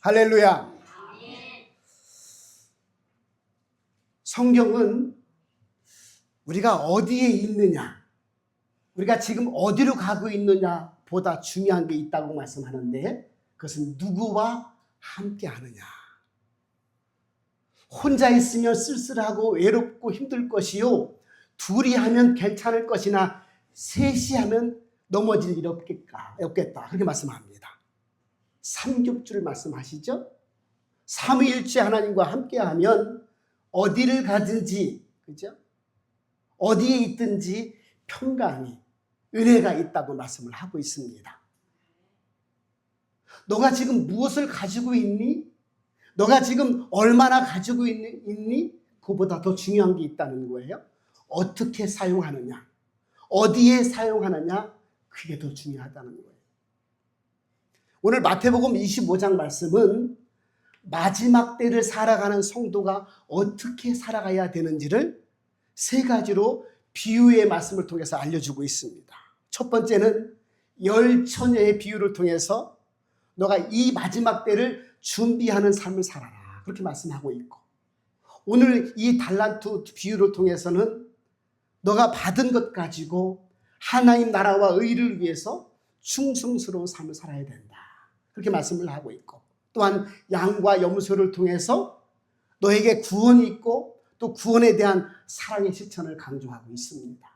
할렐루야. 성경은 우리가 어디에 있느냐, 우리가 지금 어디로 가고 있느냐 보다 중요한 게 있다고 말씀하는데, 그것은 누구와 함께 하느냐. 혼자 있으면 쓸쓸하고 외롭고 힘들 것이요, 둘이 하면 괜찮을 것이나 셋이 하면 넘어질 일 없겠다, 그렇게 말씀합니다. 삼겹줄 말씀하시죠. 삼위일체 하나님과 함께하면 어디를 가든지, 그죠? 어디에 있든지 평강이, 은혜가 있다고 말씀을 하고 있습니다. 너가 지금 무엇을 가지고 있니? 너가 지금 얼마나 가지고 있니? 그보다 더 중요한 게 있다는 거예요. 어떻게 사용하느냐, 어디에 사용하느냐, 그게 더 중요하다는 거예요. 오늘 마태복음 25장 말씀은 마지막 때를 살아가는 성도가 어떻게 살아가야 되는지를 세 가지로 비유의 말씀을 통해서 알려주고 있습니다. 첫 번째는 열 처녀의 비유를 통해서 너가 이 마지막 때를 준비하는 삶을 살아라, 그렇게 말씀하고 있고, 오늘 이 달란트 비유를 통해서는 너가 받은 것 가지고 하나님 나라와 의를 위해서 충성스러운 삶을 살아야 된다, 그렇게 말씀을 하고 있고, 또한 양과 염소를 통해서 너에게 구원이 있고 또 구원에 대한 사랑의 실천을 강조하고 있습니다.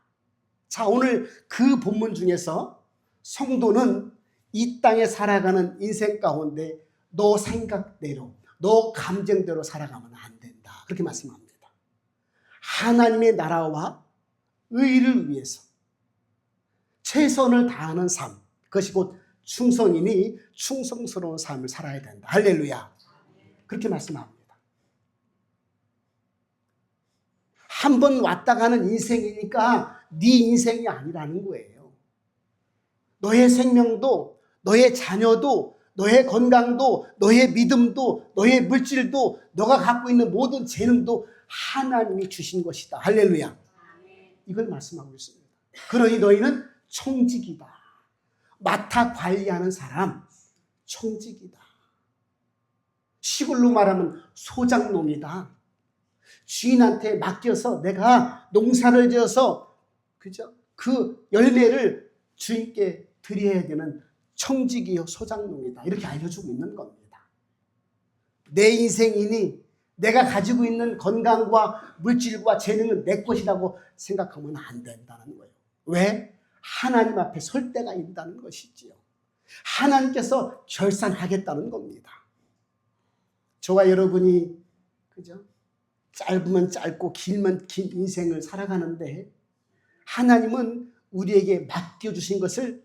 자, 오늘 그 본문 중에서 성도는 이 땅에 살아가는 인생 가운데 너 생각대로, 너 감정대로 살아가면 안 된다, 그렇게 말씀합니다. 하나님의 나라와 의를 위해서 최선을 다하는 삶, 그것이 곧 충성이니 충성스러운 삶을 살아야 된다. 할렐루야. 그렇게 말씀합니다. 한 번 왔다 가는 인생이니까 네 인생이 아니라는 거예요. 너의 생명도, 너의 자녀도, 너의 건강도, 너의 믿음도, 너의 물질도, 너가 갖고 있는 모든 재능도 하나님이 주신 것이다. 할렐루야. 이걸 말씀하고 있습니다. 그러니 너희는 청직이다. 맡아 관리하는 사람, 청직이다. 시골로 말하면 소작농이다. 주인한테 맡겨서 내가 농사를 지어서, 그죠? 그 열매를 주인께 드려야 되는 청직이요 소작농이다, 이렇게 알려주고 있는 겁니다. 내 인생이니 내가 가지고 있는 건강과 물질과 재능은 내 것이라고 생각하면 안 된다는 거예요. 왜? 하나님 앞에 설 때가 있다는 것이지요. 하나님께서 결산하겠다는 겁니다. 저와 여러분이, 그죠? 짧으면 짧고 길면 긴 인생을 살아가는데 하나님은 우리에게 맡겨주신 것을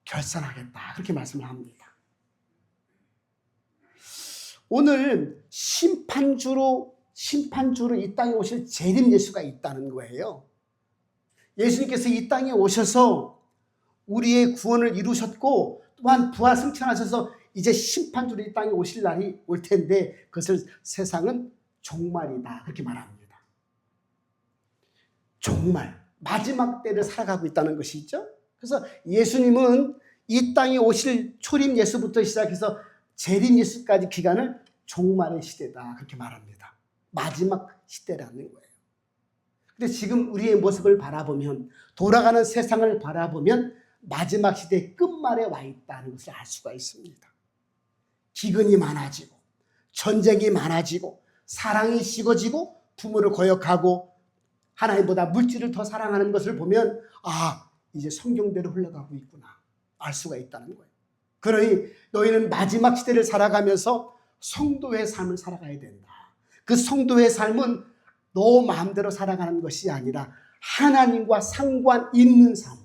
결산하겠다, 그렇게 말씀을 합니다. 오늘 심판주로 이 땅에 오실 재림 예수가 있다는 거예요. 예수님께서 이 땅에 오셔서 우리의 구원을 이루셨고 또한 부활 승천하셔서 이제 심판주로 이 땅에 오실 날이 올 텐데, 그것을 세상은 종말이다, 그렇게 말합니다. 종말, 마지막 때를 살아가고 있다는 것이죠. 그래서 예수님은 이 땅에 오실 초림 예수부터 시작해서 재림 예수까지 기간을 종말의 시대다, 그렇게 말합니다. 마지막 시대라는 거예요. 근데 지금 우리의 모습을 바라보면, 돌아가는 세상을 바라보면 마지막 시대의 끝말에 와 있다는 것을 알 수가 있습니다. 기근이 많아지고 전쟁이 많아지고 사랑이 식어지고 부모를 거역하고 하나님보다 물질을 더 사랑하는 것을 보면, 아, 이제 성경대로 흘러가고 있구나, 알 수가 있다는 거예요. 그러니 너희는 마지막 시대를 살아가면서 성도의 삶을 살아가야 된다. 그 성도의 삶은 너 마음대로 살아가는 것이 아니라 하나님과 상관 있는 삶,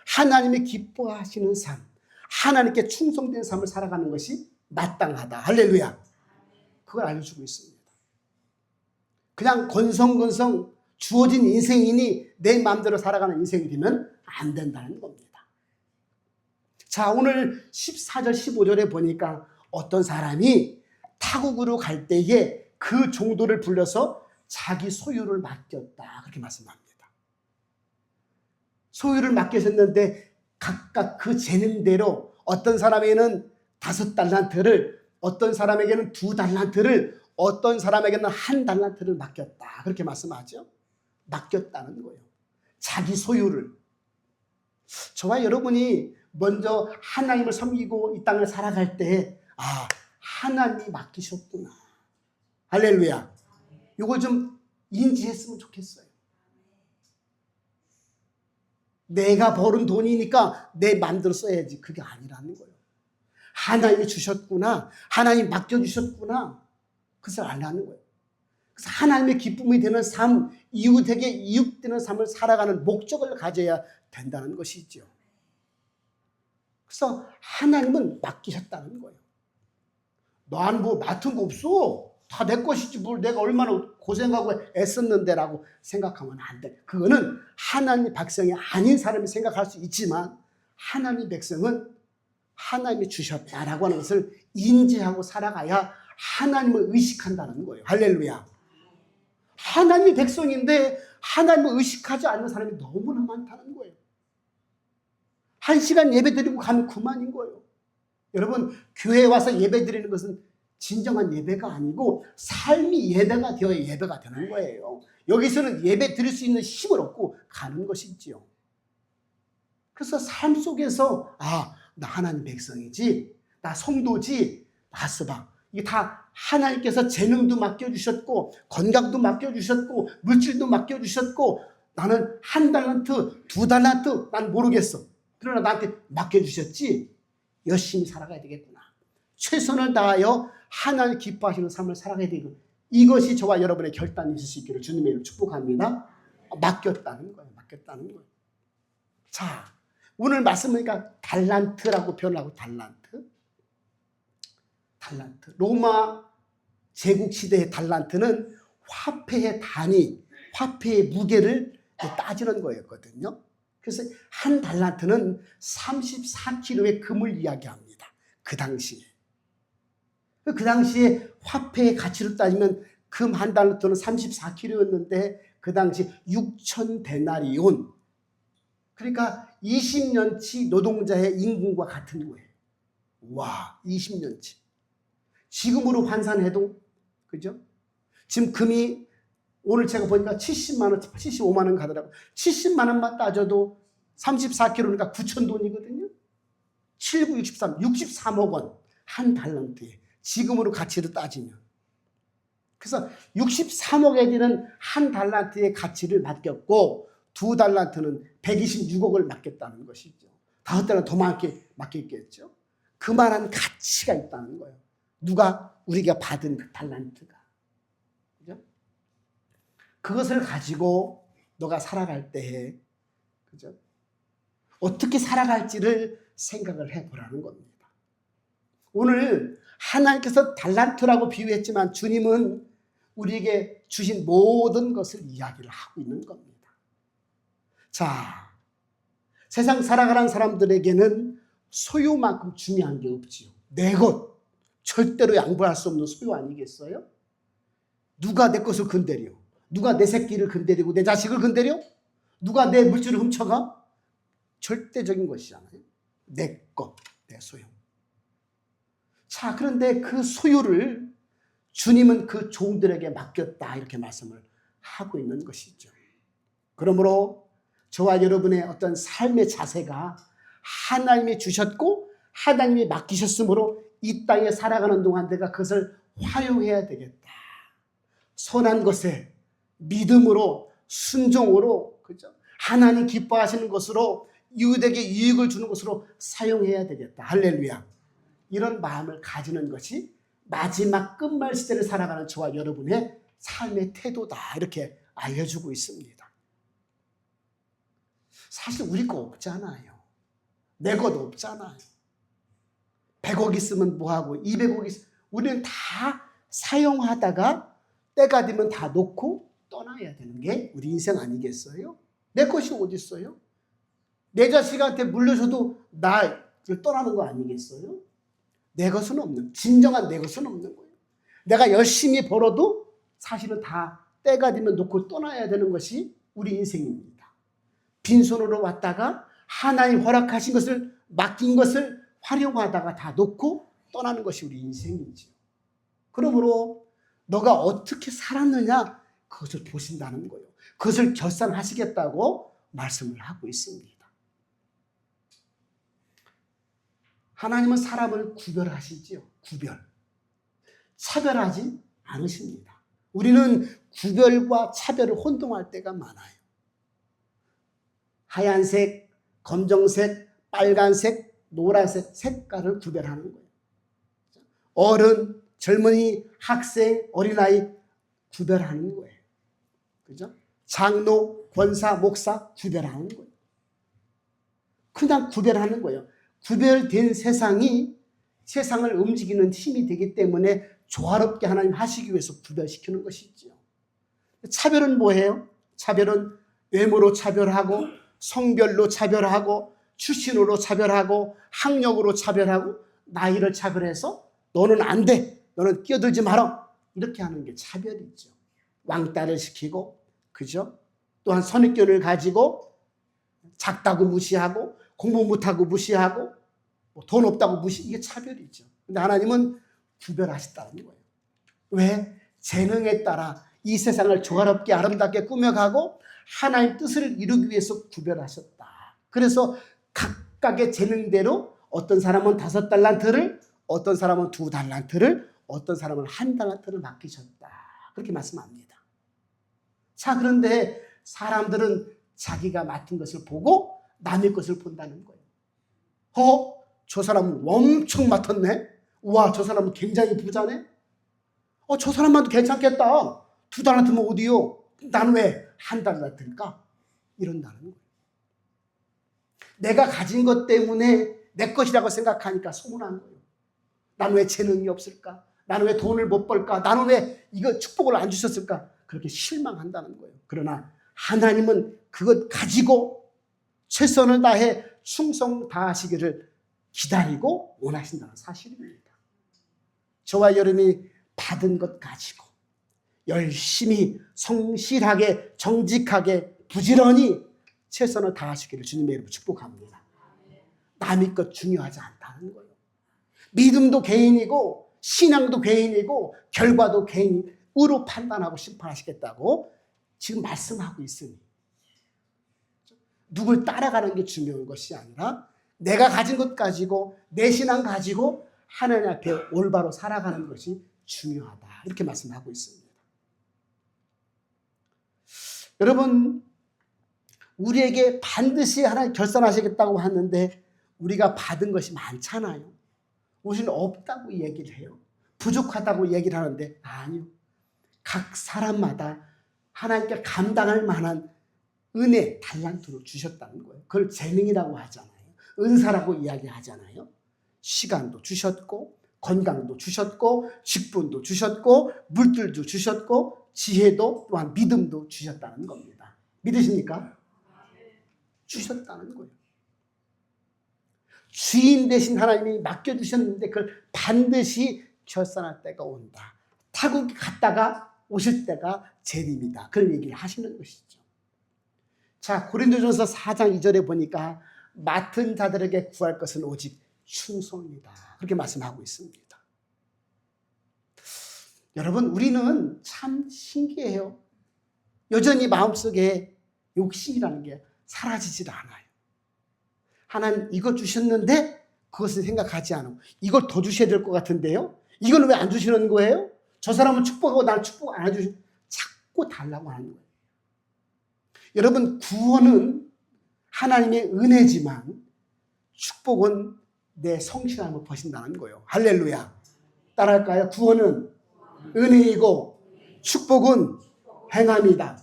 하나님이 기뻐하시는 삶, 하나님께 충성된 삶을 살아가는 것이 마땅하다. 할렐루야. 그걸 알려주고 있습니다. 그냥 건성건성 주어진 인생이니 내 마음대로 살아가는 인생이 되면 안 된다는 겁니다. 자, 오늘 14절 15절에 보니까 어떤 사람이 타국으로 갈 때에 그 종도를 불러서 자기 소유를 맡겼다, 그렇게 말씀합니다. 소유를 맡기셨는데 각각 그 재능대로 어떤 사람에게는 5달란트를, 어떤 사람에게는 2달란트를, 어떤 사람에게는 1달란트를 맡겼다. 그렇게 말씀하죠. 맡겼다는 거예요. 자기 소유를. 저와 여러분이 먼저 하나님을 섬기고 이 땅을 살아갈 때, 하나님이 맡기셨구나. 할렐루야. 이걸 좀 인지했으면 좋겠어요. 내가 벌은 돈이니까 내 마음대로 써야지. 그게 아니라는 거예요. 하나님이 주셨구나. 하나님 맡겨주셨구나. 그것을 알라는 거예요. 그래서 하나님의 기쁨이 되는 삶, 이웃에게 이웃되는 삶을 살아가는 목적을 가져야 된다는 것이죠. 그래서 하나님은 맡기셨다는 거예요. 난 뭐 맡은 거 없어. 다 내 것이지 뭘 내가 얼마나 고생하고 애썼는데 라고 생각하면 안 돼. 그거는 하나님 백성이 아닌 사람이 생각할 수 있지만 하나님 백성은 하나님이 주셨다라고 하는 것을 인지하고 살아가야 하나님을 의식한다는 거예요. 할렐루야. 하나님의 백성인데 하나님을 의식하지 않는 사람이 너무나 많다는 거예요. 1시간 예배 드리고 가면 그만인 거예요. 여러분, 교회에 와서 예배 드리는 것은 진정한 예배가 아니고 삶이 예배가 되어야 예배가 되는 거예요. 여기서는 예배 드릴 수 있는 힘을 얻고 가는 것이지요. 그래서 삶 속에서 나 하나님 백성이지, 나 성도지, 봤어 봐. 이게 다 하나님께서 재능도 맡겨주셨고 건강도 맡겨주셨고 물질도 맡겨주셨고 나는 1달란트, 2달란트 난 모르겠어. 그러나 나한테 맡겨주셨지. 열심히 살아가야 되겠구나. 최선을 다하여 하나님 기뻐하시는 삶을 살아가야 되고, 이것이 저와 여러분의 결단이 있을 수 있기를 주님의 이름으로 축복합니다. 맡겼다는 거예요. 맡겼다는 거예요. 자, 오늘 말씀하니까 달란트라고 표현하고 달란트. 로마 제국 시대의 달란트는 화폐의 단위, 화폐의 무게를 따지는 거였거든요. 그래서 1달란트는 34kg의 금을 이야기합니다. 그 당시에. 그 당시에 화폐의 가치로 따지면 금 1달란트는 34kg였는데 그 당시 6,000데나리온. 그러니까 20년치 노동자의 임금과 같은 거예요. 와, 20년치. 지금으로 환산해도, 그죠? 지금 금이 오늘 제가 보니까 70만 원, 75만 원 가더라고요. 70만 원만 따져도 34kg니까 9천 돈이거든요. 79, 63, 63억 원. 1달란트에. 지금으로 가치로 따지면. 그래서 63억에 되는 1달란트의 가치를 맡겼고 2달란트는 126억을 맡겼다는 것이죠. 5달란트 더 많게 맡겼겠죠. 그만한 가치가 있다는 거예요. 누가? 우리가 받은 그 달란트가. 그죠? 그것을 가지고 너가 살아갈 때, 그죠? 어떻게 살아갈지를 생각을 해보라는 겁니다. 오늘 하나님께서 달란트라고 비유했지만 주님은 우리에게 주신 모든 것을 이야기를 하고 있는 겁니다. 자, 세상 살아가는 사람들에게는 소유만큼 중요한 게 없지요. 내 것, 절대로 양보할 수 없는 소유 아니겠어요? 누가 내 것을 건드려? 누가 내 새끼를 건드리고 내 자식을 건드려? 누가 내 물질을 훔쳐가? 절대적인 것이잖아요. 내 것, 내 소유. 자, 그런데 그 소유를 주님은 그 종들에게 맡겼다 이렇게 말씀을 하고 있는 것이죠. 그러므로 저와 여러분의 어떤 삶의 자세가 하나님이 주셨고 하나님이 맡기셨으므로 이 땅에 살아가는 동안 내가 그것을 활용해야 되겠다. 선한 것에 믿음으로 순종으로, 그죠? 하나님 기뻐하시는 것으로 이웃에게 이익을 주는 것으로 사용해야 되겠다. 할렐루야. 이런 마음을 가지는 것이 마지막 끝말 시대를 살아가는 저와 여러분의 삶의 태도다 이렇게 알려주고 있습니다. 사실 우리 거 없잖아요. 내 것 없잖아요. 100억 있으면 뭐하고 200억 있으면 우리는 다 사용하다가 때가 되면 다 놓고 떠나야 되는 게 우리 인생 아니겠어요? 내 것이 어디 있어요? 내 자식한테 물려줘도 나를 떠나는 거 아니겠어요? 내 것은 없는, 진정한 내 것은 없는 거예요. 내가 열심히 벌어도 사실은 다 때가 되면 놓고 떠나야 되는 것이 우리 인생입니다. 빈손으로 왔다가 하나님 허락하신 것을, 맡긴 것을 활용하다가 다 놓고 떠나는 것이 우리 인생이죠. 그러므로 너가 어떻게 살았느냐 그것을 보신다는 거예요. 그것을 결산하시겠다고 말씀을 하고 있습니다. 하나님은 사람을 구별하시지요. 구별. 차별하지 않으십니다. 우리는 구별과 차별을 혼동할 때가 많아요. 하얀색, 검정색, 빨간색, 노란색 색깔을 구별하는 거예요. 어른, 젊은이, 학생, 어린아이 구별하는 거예요. 그죠? 장로, 권사, 목사 구별하는 거예요. 그냥 구별하는 거예요. 구별된 세상이 세상을 움직이는 힘이 되기 때문에 조화롭게 하나님 하시기 위해서 구별시키는 것이지요. 차별은 뭐예요? 차별은 외모로 차별하고 성별로 차별하고 출신으로 차별하고 학력으로 차별하고 나이를 차별해서 너는 안 돼. 너는 끼어들지 마라. 이렇게 하는 게 차별이죠. 왕따를 시키고, 그죠? 또한 선입견을 가지고 작다고 무시하고 공부 못하고 무시하고 돈 없다고 이게 차별이죠. 근데 하나님은 구별하셨다는 거예요. 왜? 재능에 따라 이 세상을 조화롭게 아름답게 꾸며가고 하나님 뜻을 이루기 위해서 구별하셨다. 그래서 각각의 재능대로 어떤 사람은 5달란트를, 어떤 사람은 2달란트를, 어떤 사람은 1달란트를 맡기셨다. 그렇게 말씀합니다. 자, 그런데 사람들은 자기가 맡은 것을 보고 남의 것을 본다는 거예요. 저 사람은 엄청 맡았네. 우와, 저 사람은 굉장히 부자네. 저 사람만도 괜찮겠다. 2달란트면 어디요? 난 왜 1달란트일까? 이런다는 거예요. 내가 가진 것 때문에 내 것이라고 생각하니까 소문난 거예요. 나는 왜 재능이 없을까? 나는 왜 돈을 못 벌까? 나는 왜 이거 축복을 안 주셨을까? 그렇게 실망한다는 거예요. 그러나 하나님은 그것 가지고 최선을 다해 충성 다하시기를 기다리고 원하신다는 사실입니다. 저와 여러분이 받은 것 가지고 열심히 성실하게 정직하게 부지런히 최선을 다하시기를 주님의 이름으로 축복합니다. 남의 것 중요하지 않다는 거예요. 믿음도 개인이고 신앙도 개인이고 결과도 개인으로 판단하고 심판하시겠다고 지금 말씀하고 있으니 누굴 따라가는 게 중요한 것이 아니라 내가 가진 것 가지고 내 신앙 가지고 하나님 앞에 올바로 살아가는 것이 중요하다. 이렇게 말씀하고 있습니다. 여러분, 우리에게 반드시 하나님 결산하시겠다고 하는데 우리가 받은 것이 많잖아요. 우리는 없다고 얘기를 해요. 부족하다고 얘기를 하는데 아니요. 각 사람마다 하나님께 감당할 만한 은혜, 달란트로 주셨다는 거예요. 그걸 재능이라고 하잖아요. 은사라고 이야기하잖아요. 시간도 주셨고 건강도 주셨고 직분도 주셨고 물질도 주셨고 지혜도 또한 믿음도 주셨다는 겁니다. 믿으십니까? 주셨다는 거예요. 주인 되신 하나님이 맡겨주셨는데 그걸 반드시 결산할 때가 온다. 타국에 갔다가 오실 때가 재림이다. 그런 얘기를 하시는 것이죠. 자, 고린도전서 4장 2절에 보니까 맡은 자들에게 구할 것은 오직 충성이다. 그렇게 말씀하고 있습니다. 여러분, 우리는 참 신기해요. 여전히 마음속에 욕심이라는 게 사라지질 않아요. 하나님 이거 주셨는데 그것을 생각하지 않고 이걸 더 주셔야 될 것 같은데요? 이걸 왜 안 주시는 거예요? 저 사람은 축복하고 나는 축복 안 해주시 자꾸 달라고 하는 거예요. 여러분, 구원은 하나님의 은혜지만 축복은 내 성실함을 버신다는 거예요. 할렐루야. 따라할까요? 구원은 은혜이고 축복은 행함이다.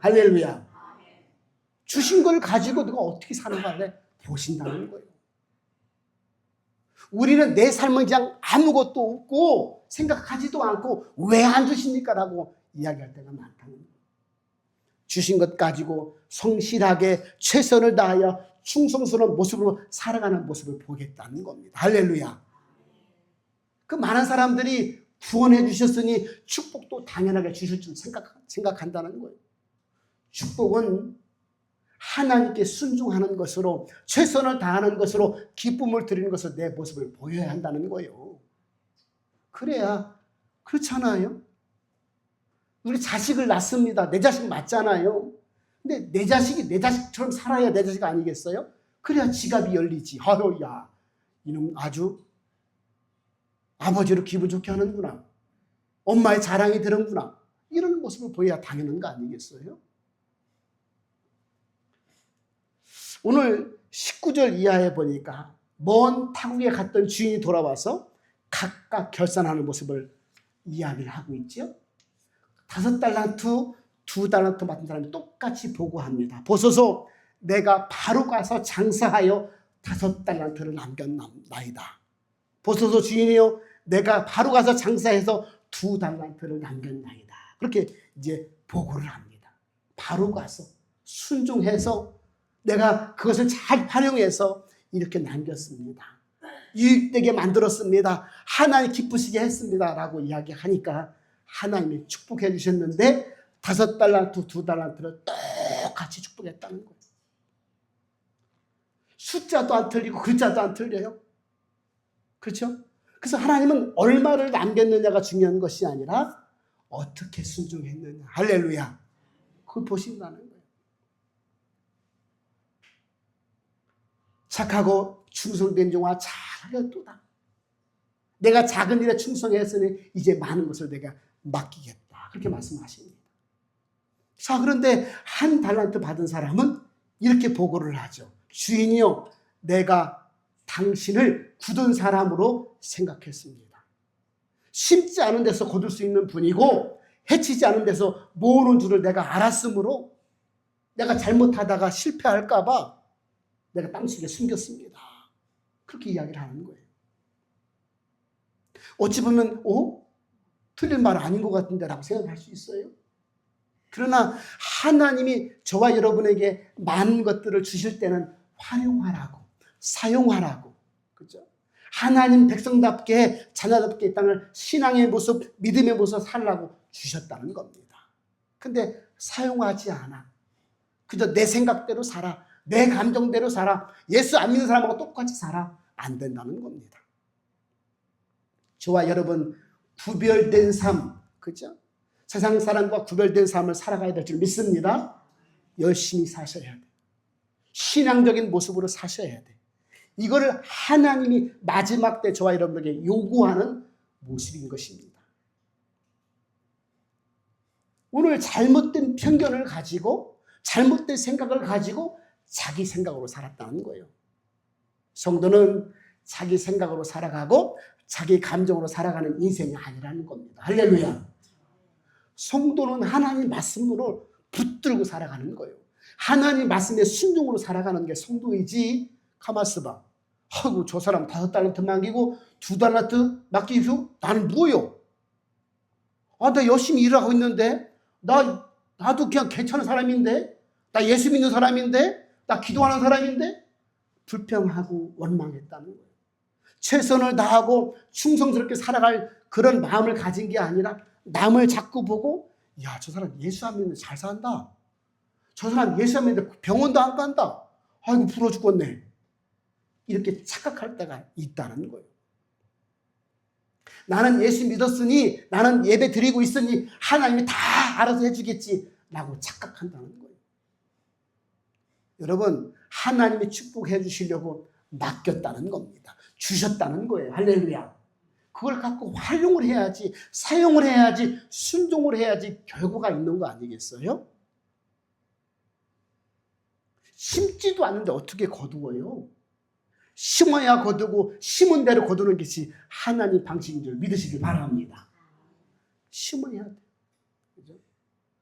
할렐루야. 주신 걸 가지고 누가 어떻게 사는가를 보신다는 거예요. 우리는 내 삶은 그냥 아무것도 없고 생각하지도 않고 왜 안 주십니까? 라고 이야기할 때가 많다는 거예요. 주신 것 가지고 성실하게 최선을 다하여 충성스러운 모습으로 살아가는 모습을 보겠다는 겁니다. 할렐루야. 그 많은 사람들이 구원해 주셨으니 축복도 당연하게 주실 줄 생각한다는 거예요. 축복은 하나님께 순종하는 것으로 최선을 다하는 것으로 기쁨을 드리는 것으로 내 모습을 보여야 한다는 거예요. 그래야 그렇잖아요. 우리 자식을 낳습니다. 내 자식 맞잖아요. 근데 내 자식이 내 자식처럼 살아야 내 자식 아니겠어요? 그래야 지갑이 열리지. 아유, 야, 이놈 아주 아버지를 기분 좋게 하는구나. 엄마의 자랑이 되는구나. 이런 모습을 보여야 당연한 거 아니겠어요? 오늘 19절 이하에 보니까 먼 타국에 갔던 주인이 돌아와서 각각 결산하는 모습을 이야기를 하고 있죠. 5달란트, 2달란트 받은 사람이 똑같이 보고합니다. 보소서 내가 바로 가서 장사하여 5달란트를 남겼나이다. 보소서 주인이요 내가 바로 가서 장사해서 2달란트를 남겼나이다. 그렇게 이제 보고를 합니다. 바로 가서 순종해서 내가 그것을 잘 활용해서 이렇게 남겼습니다. 유익되게 만들었습니다. 하나님 기쁘시게 했습니다. 라고 이야기하니까 하나님이 축복해 주셨는데 5달란트, 2달란트를 똑같이 축복했다는 거예요. 숫자도 안 틀리고 글자도 안 틀려요. 그렇죠? 그래서 하나님은 얼마를 남겼느냐가 중요한 것이 아니라 어떻게 순종했느냐. 할렐루야. 그걸 보신다는 거예요. 착하고 충성된 종아 잘하였도다. 내가 작은 일에 충성했으니 이제 많은 것을 내가 맡기겠다. 그렇게 말씀하십니다. 자, 그런데 1달란트 받은 사람은 이렇게 보고를 하죠. 주인이요, 내가 당신을 굳은 사람으로 생각했습니다. 심지 않은 데서 거둘 수 있는 분이고 해치지 않은 데서 모으는 줄을 내가 알았으므로 내가 잘못하다가 실패할까 봐 내가 땅속에 숨겼습니다. 그렇게 이야기를 하는 거예요. 어찌 보면 틀린 말 아닌 것 같은데 라고 생각할 수 있어요. 그러나 하나님이 저와 여러분에게 많은 것들을 주실 때는 활용하라고, 사용하라고, 그죠? 하나님 백성답게 자녀답게 이 땅을 신앙의 모습, 믿음의 모습 살라고 주셨다는 겁니다. 근데 사용하지 않아. 그저 내 생각대로 살아. 내 감정대로 살아. 예수 안 믿는 사람하고 똑같이 살아. 안 된다는 겁니다. 저와 여러분 구별된 삶, 그죠? 세상 사람과 구별된 삶을 살아가야 될 줄 믿습니다. 열심히 사셔야 돼. 신앙적인 모습으로 사셔야 돼. 이거를 하나님이 마지막 때 저와 여러분에게 요구하는 모습인 것입니다. 오늘 잘못된 편견을 가지고 잘못된 생각을 가지고 자기 생각으로 살았다는 거예요. 성도는 자기 생각으로 살아가고 자기 감정으로 살아가는 인생이 아니라는 겁니다. 할렐루야. 성도는 하나님 말씀으로 붙들고 살아가는 거예요. 하나님 말씀에 순종으로 살아가는 게 성도이지. 가만있어 봐. 아이고 저 사람 5달란트 맡기고 2달란트 맡기고 나는 뭐요? 나 열심히 일하고 있는데 나도 그냥 괜찮은 사람인데 나 예수 믿는 사람인데 나 기도하는 사람인데 불평하고 원망했다는 거예요. 최선을 다하고 충성스럽게 살아갈 그런 마음을 가진 게 아니라 남을 자꾸 보고 야, 저 사람 예수 안 믿는데 잘 산다. 저 사람 예수 안 믿는데 병원도 안 간다. 아이고 부러워 죽겠네. 이렇게 착각할 때가 있다는 거예요. 나는 예수 믿었으니 나는 예배 드리고 있으니 하나님이 다 알아서 해주겠지 라고 착각한다는 거예요. 여러분 하나님이 축복해 주시려고 맡겼다는 겁니다. 주셨다는 거예요. 할렐루야. 그걸 갖고 활용을 해야지, 사용을 해야지, 순종을 해야지 결과가 있는 거 아니겠어요? 심지도 않는데 어떻게 거두어요? 심어야 거두고 심은 대로 거두는 것이 하나님 방식인 줄 믿으시길 바랍니다. 심어야 돼. 그죠?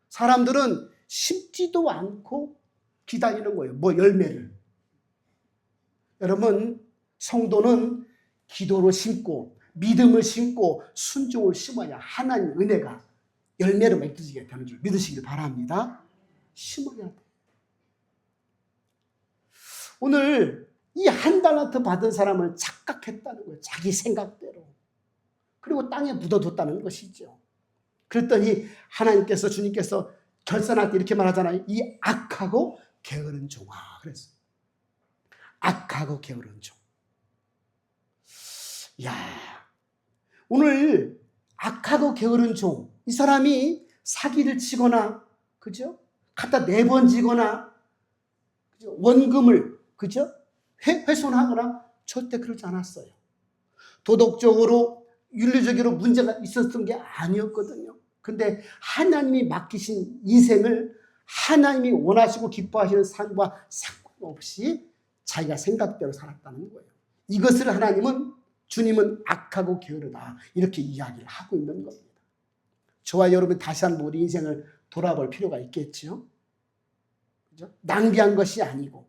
사람들은 심지도 않고 기다리는 거예요. 열매를. 여러분, 성도는 기도로 심고 믿음을 심고 순종을 심어야 하나님 은혜가 열매로 맺어지게 되는 줄 믿으시길 바랍니다. 심어야 돼. 오늘 이 1달란트 받은 사람을 착각했다는 거예요. 자기 생각대로. 그리고 땅에 묻어뒀다는 것이죠. 그랬더니 하나님께서 주님께서 결산할 때 이렇게 말하잖아요. 이 악하고 게으른 종아. 그랬어요. 악하고 게으른 종. 야, 오늘 악하고 게으른 종, 이 사람이 사기를 치거나, 그죠? 갖다 내번지거나, 그죠? 원금을, 그죠? 훼손하거나 절대 그러지 않았어요. 도덕적으로, 윤리적으로 문제가 있었던 게 아니었거든요. 근데 하나님이 맡기신 인생을 하나님이 원하시고 기뻐하시는 삶과 상관없이 자기가 생각대로 살았다는 거예요. 이것을 주님은 악하고 게으르다, 이렇게 이야기를 하고 있는 겁니다. 저와 여러분 다시 한번 우리 인생을 돌아볼 필요가 있겠죠. 그죠? 낭비한 것이 아니고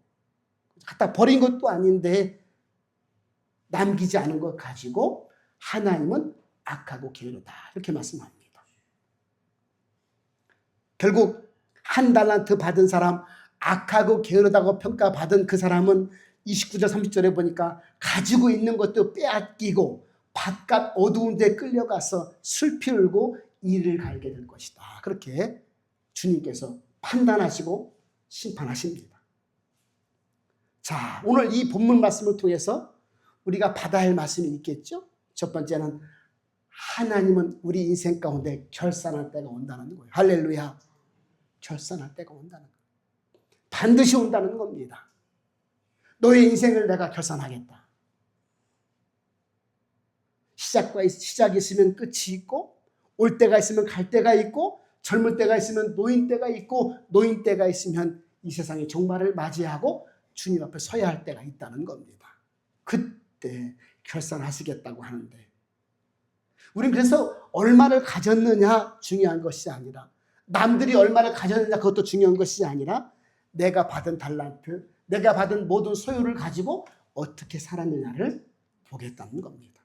갖다 버린 것도 아닌데 남기지 않은 것 가지고 하나님은 악하고 게으르다, 이렇게 말씀합니다. 결국 한 달란트 받은 사람, 악하고 게으르다고 평가받은 그 사람은 29절 30절에 보니까 가지고 있는 것도 빼앗기고 바깥 어두운 데 끌려가서 슬피 울고 이를 갈게 될 것이다, 그렇게 주님께서 판단하시고 심판하십니다. 자, 오늘 이 본문 말씀을 통해서 우리가 받아야 할 말씀이 있겠죠. 첫 번째는 하나님은 우리 인생 가운데 결산할 때가 온다는 거예요. 할렐루야. 결산할 때가 온다는 거예요. 반드시 온다는 겁니다. 너의 인생을 내가 결산하겠다. 시작이 있으면 끝이 있고, 올 때가 있으면 갈 때가 있고, 젊을 때가 있으면 노인 때가 있고, 노인 때가 있으면 이 세상의 종말을 맞이하고 주님 앞에 서야 할 때가 있다는 겁니다. 그때 결산하시겠다고 하는데, 우린 그래서 얼마를 가졌느냐 중요한 것이 아니라, 남들이 얼마를 가졌느냐 그것도 중요한 것이 아니라, 내가 받은 달란트, 내가 받은 모든 소유를 가지고 어떻게 살았느냐를 보겠다는 겁니다.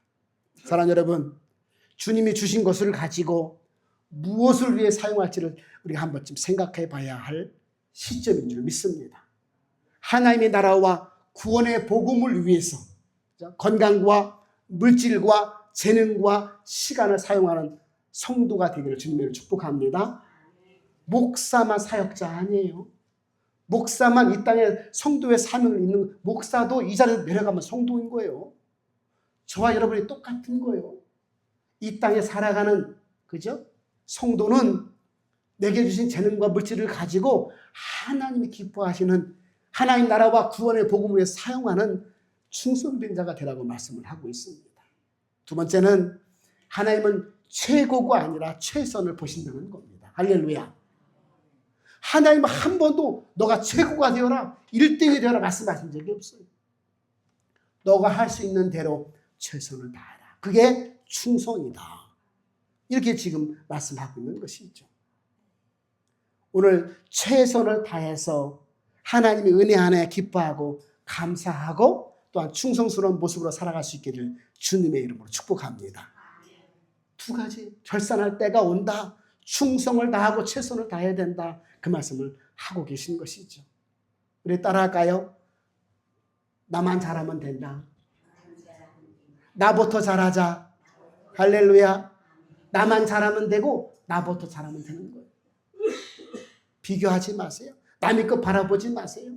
사랑하는 여러분, 주님이 주신 것을 가지고 무엇을 위해 사용할지를 우리가 한 번쯤 생각해 봐야 할 시점인 줄 믿습니다. 하나님의 나라와 구원의 복음을 위해서 건강과 물질과 재능과 시간을 사용하는 성도가 되기를 주님을 축복합니다. 목사만 사역자 아니에요. 목사만 이 땅에 성도의 사명을 있는 목사도 이 자리에 내려가면 성도인 거예요. 저와 여러분이 똑같은 거예요. 이 땅에 살아가는, 그죠? 성도는 내게 주신 재능과 물질을 가지고 하나님이 기뻐하시는 하나님 나라와 구원의 복음을 위해 사용하는 충성된 자가 되라고 말씀을 하고 있습니다. 두 번째는 하나님은 최고가 아니라 최선을 보신다는 겁니다. 할렐루야. 하나님은 한 번도 너가 최고가 되어라, 1등이 되어라 말씀하신 적이 없어요. 너가 할 수 있는 대로 최선을 다하라. 그게 충성이다. 이렇게 지금 말씀하고 있는 것이죠. 오늘 최선을 다해서 하나님의 은혜 안에 기뻐하고 감사하고 또한 충성스러운 모습으로 살아갈 수 있기를 주님의 이름으로 축복합니다. 두 가지, 결산할 때가 온다, 충성을 다하고 최선을 다해야 된다, 그 말씀을 하고 계신 것이죠. 우리 따라할까요? 나만 잘하면 된다. 나부터 잘하자. 할렐루야. 나만 잘하면 되고 나부터 잘하면 되는 거예요. 비교하지 마세요. 남의 것 바라보지 마세요.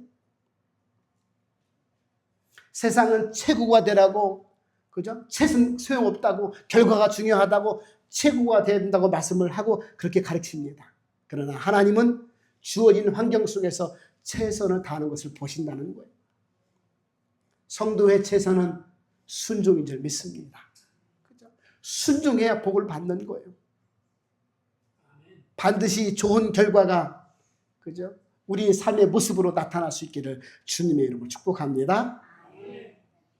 세상은 최고가 되라고, 그죠? 최선 소용없다고, 결과가 중요하다고, 최고가 돼야 된다고 말씀을 하고 그렇게 가르칩니다. 그러나 하나님은 주어진 환경 속에서 최선을 다하는 것을 보신다는 거예요. 성도의 최선은 순종인 줄 믿습니다. 그죠? 순종해야 복을 받는 거예요. 반드시 좋은 결과가, 그죠? 우리 삶의 모습으로 나타날 수 있기를 주님의 이름으로 축복합니다.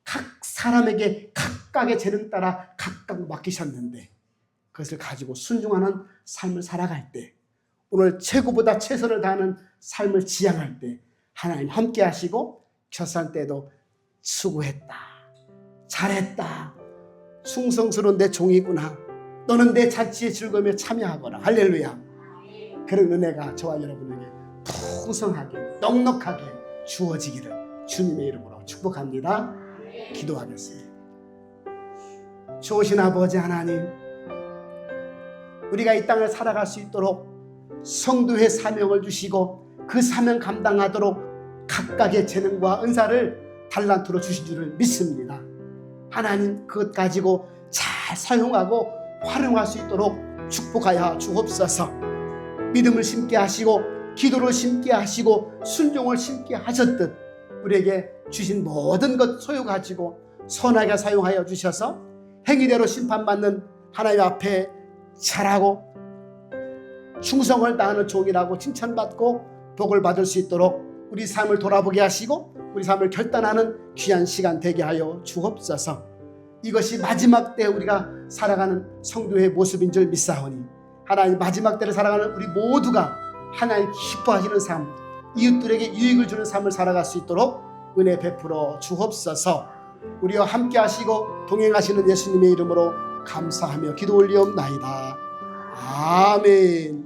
각 사람에게 각각의 재능 따라 각각 맡기셨는데 그것을 가지고 순종하는 삶을 살아갈 때, 오늘 최고보다 최선을 다하는 삶을 지향할 때 하나님 함께 하시고 결산 때도 수고했다, 잘했다, 충성스러운 내 종이구나, 너는 내 잔치에 즐거움에 참여하거라. 할렐루야. 그런 은혜가 저와 여러분에게 풍성하게 넉넉하게 주어지기를 주님의 이름으로 축복합니다. 기도하겠습니다. 좋으신 아버지 하나님, 우리가 이 땅을 살아갈 수 있도록 성도의 사명을 주시고 그 사명 감당하도록 각각의 재능과 은사를 달란트로 주신 줄을 믿습니다. 하나님, 그것 가지고 잘 잘 사용하고 활용할 수 있도록 축복하여 주옵소서. 믿음을 심게 하시고 기도를 심게 하시고 순종을 심게 하셨듯 우리에게 주신 모든 것 소유 가지고 선하게 사용하여 주셔서 행위대로 심판받는 하나님 앞에 잘하고 충성을 다하는 종이라고 칭찬받고 복을 받을 수 있도록 우리 삶을 돌아보게 하시고 우리 삶을 결단하는 귀한 시간 되게 하여 주옵소서. 이것이 마지막 때 우리가 살아가는 성도의 모습인 줄 믿사오니 하나님 마지막 때를 살아가는 우리 모두가 하나님 기뻐하시는 삶, 이웃들에게 유익을 주는 삶을 살아갈 수 있도록 은혜 베풀어 주옵소서. 우리와 함께 하시고 동행하시는 예수님의 이름으로 감사하며 기도 올리옵나이다. 아멘.